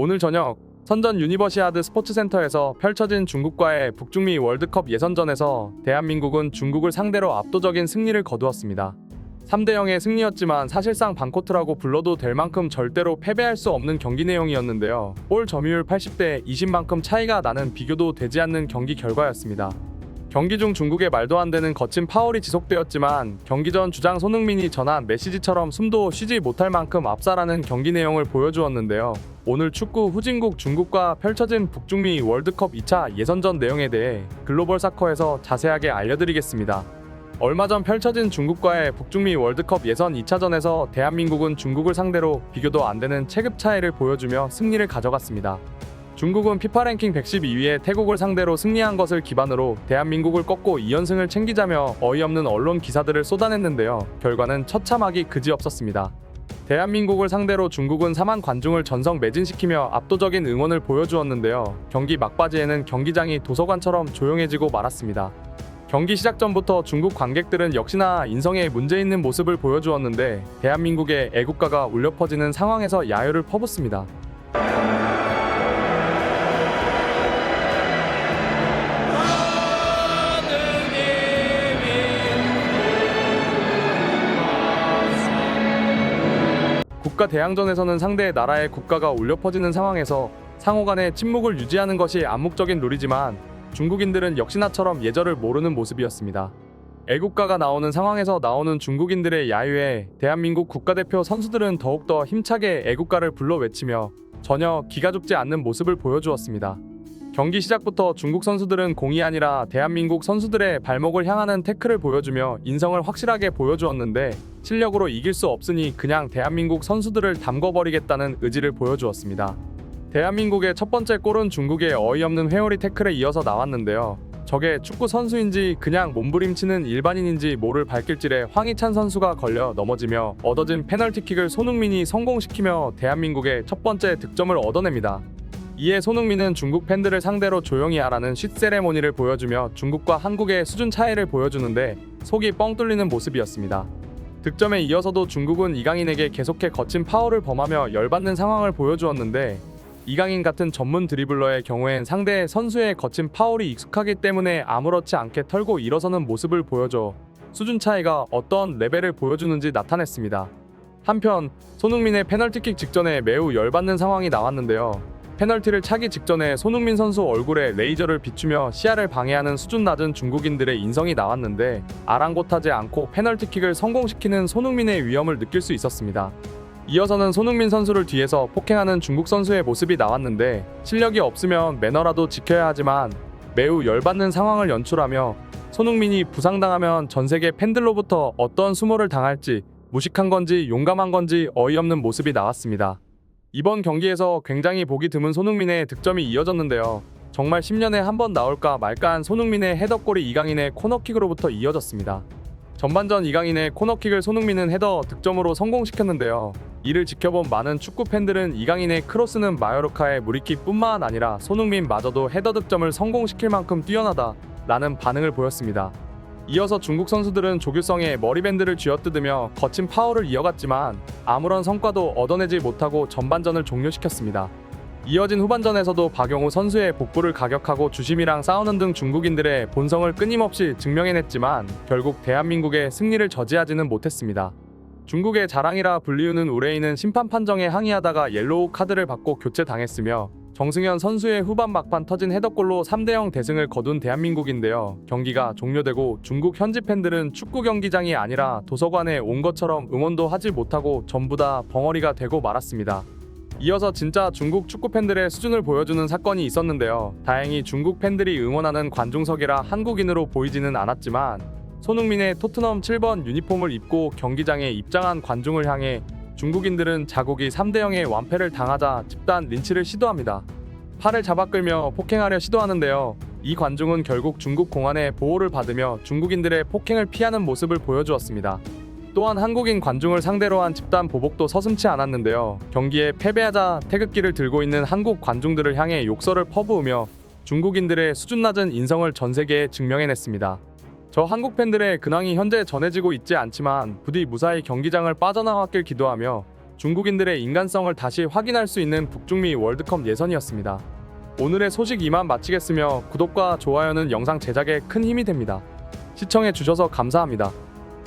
오늘 저녁 선전 유니버시아드 스포츠센터에서 펼쳐진 중국과의 북중미 월드컵 예선전에서 대한민국은 중국을 상대로 압도적인 승리를 거두었습니다. 3대0의 승리였지만 사실상 반코트라고 불러도 될 만큼 절대로 패배할 수 없는 경기 내용이었는데요. 볼 점유율 80대 20만큼 차이가 나는 비교도 되지 않는 경기 결과였습니다. 경기 중 중국의 말도 안 되는 거친 파울이 지속되었지만 경기 전 주장 손흥민이 전한 메시지처럼 숨도 쉬지 못할 만큼 압살하는 경기 내용을 보여주었는데요. 오늘 축구 후진국 중국과 펼쳐진 북중미 월드컵 2차 예선전 내용에 대해 글로벌 사커에서 자세하게 알려드리겠습니다. 얼마 전 펼쳐진 중국과의 북중미 월드컵 예선 2차전에서 대한민국은 중국을 상대로 비교도 안 되는 체급 차이를 보여주며 승리를 가져갔습니다. 중국은 FIFA 랭킹 112위의 태국을 상대로 승리한 것을 기반으로 대한민국을 꺾고 2연승을 챙기자며 어이없는 언론 기사들을 쏟아냈는데요. 결과는 처참하기 그지없었습니다. 대한민국을 상대로 중국은 4만 관중을 전석 매진시키며 압도적인 응원을 보여주었는데요. 경기 막바지에는 경기장이 도서관처럼 조용해지고 말았습니다. 경기 시작 전부터 중국 관객들은 역시나 인성에 문제 있는 모습을 보여주었는데 대한민국의 애국가가 울려 퍼지는 상황에서 야유를 퍼붓습니다. 국가 대항전에서는 상대 나라의 국가가 울려 퍼지는 상황에서 상호 간의 침묵을 유지하는 것이 암묵적인 룰이지만 중국인들은 역시나처럼 예절을 모르는 모습이었습니다. 애국가가 나오는 상황에서 나오는 중국인들의 야유에 대한민국 국가대표 선수들은 더욱더 힘차게 애국가를 불러 외치며 전혀 기가 죽지 않는 모습을 보여주었습니다. 경기 시작부터 중국 선수들은 공이 아니라 대한민국 선수들의 발목을 향하는 태클을 보여주며 인성을 확실하게 보여주었는데 실력으로 이길 수 없으니 그냥 대한민국 선수들을 담궈버리겠다는 의지를 보여주었습니다. 대한민국의 첫 번째 골은 중국의 어이없는 회오리 태클에 이어서 나왔는데요. 저게 축구 선수인지 그냥 몸부림치는 일반인인지 모를 발길질에 황희찬 선수가 걸려 넘어지며 얻어진 페널티킥을 손흥민이 성공시키며 대한민국의 첫 번째 득점을 얻어냅니다. 이에 손흥민은 중국 팬들을 상대로 조용히 하라는 쉿 세레모니를 보여주며 중국과 한국의 수준 차이를 보여주는데 속이 뻥 뚫리는 모습이었습니다. 득점에 이어서도 중국은 이강인에게 계속해 거친 파울을 범하며 열받는 상황을 보여주었는데 이강인 같은 전문 드리블러의 경우엔 상대 선수의 거친 파울이 익숙하기 때문에 아무렇지 않게 털고 일어서는 모습을 보여줘 수준 차이가 어떤 레벨을 보여주는지 나타냈습니다. 한편 손흥민의 페널티킥 직전에 매우 열받는 상황이 나왔는데요. 페널티를 차기 직전에 손흥민 선수 얼굴에 레이저를 비추며 시야를 방해하는 수준 낮은 중국인들의 인성이 나왔는데 아랑곳하지 않고 페널티킥을 성공시키는 손흥민의 위험을 느낄 수 있었습니다. 이어서는 손흥민 선수를 뒤에서 폭행하는 중국 선수의 모습이 나왔는데 실력이 없으면 매너라도 지켜야 하지만 매우 열받는 상황을 연출하며 손흥민이 부상당하면 전세계 팬들로부터 어떤 수모를 당할지 무식한 건지 용감한 건지 어이없는 모습이 나왔습니다. 이번 경기에서 굉장히 보기 드문 손흥민의 득점이 이어졌는데요. 정말 10년에 한 번 나올까 말까한 손흥민의 헤더골이 이강인의 코너킥으로부터 이어졌습니다. 전반전 이강인의 코너킥을 손흥민은 헤더 득점으로 성공시켰는데요. 이를 지켜본 많은 축구 팬들은 이강인의 크로스는 마요르카의 무리키뿐만 아니라 손흥민마저도 헤더 득점을 성공시킬 만큼 뛰어나다 라는 반응을 보였습니다. 이어서 중국 선수들은 조규성의 머리밴드를 쥐어뜯으며 거친 파울을 이어갔지만 아무런 성과도 얻어내지 못하고 전반전을 종료시켰습니다. 이어진 후반전에서도 박용우 선수의 복부를 가격하고 주심이랑 싸우는 등 중국인들의 본성을 끊임없이 증명해냈지만 결국 대한민국의 승리를 저지하지는 못했습니다. 중국의 자랑이라 불리우는 우레이는 심판 판정에 항의하다가 옐로우 카드를 받고 교체당했으며 정승현 선수의 후반 막판 터진 헤더골로 3대0 대승을 거둔 대한민국인데요. 경기가 종료되고 중국 현지 팬들은 축구 경기장이 아니라 도서관에 온 것처럼 응원도 하지 못하고 전부 다 벙어리가 되고 말았습니다. 이어서 진짜 중국 축구 팬들의 수준을 보여주는 사건이 있었는데요. 다행히 중국 팬들이 응원하는 관중석이라 한국인으로 보이지는 않았지만 손흥민의 토트넘 7번 유니폼을 입고 경기장에 입장한 관중을 향해 중국인들은 자국이 3대0의 완패를 당하자 집단 린치를 시도합니다. 팔을 잡아 끌며 폭행하려 시도하는데요. 이 관중은 결국 중국 공안의 보호를 받으며 중국인들의 폭행을 피하는 모습을 보여주었습니다. 또한 한국인 관중을 상대로 한 집단 보복도 서슴지 않았는데요. 경기에 패배하자 태극기를 들고 있는 한국 관중들을 향해 욕설을 퍼부으며 중국인들의 수준 낮은 인성을 전 세계에 증명해냈습니다. 저 한국 팬들의 근황이 현재 전해지고 있지 않지만 부디 무사히 경기장을 빠져나왔길 기도하며 중국인들의 인간성을 다시 확인할 수 있는 북중미 월드컵 예선이었습니다. 오늘의 소식 이만 마치겠으며 구독과 좋아요는 영상 제작에 큰 힘이 됩니다. 시청해 주셔서 감사합니다.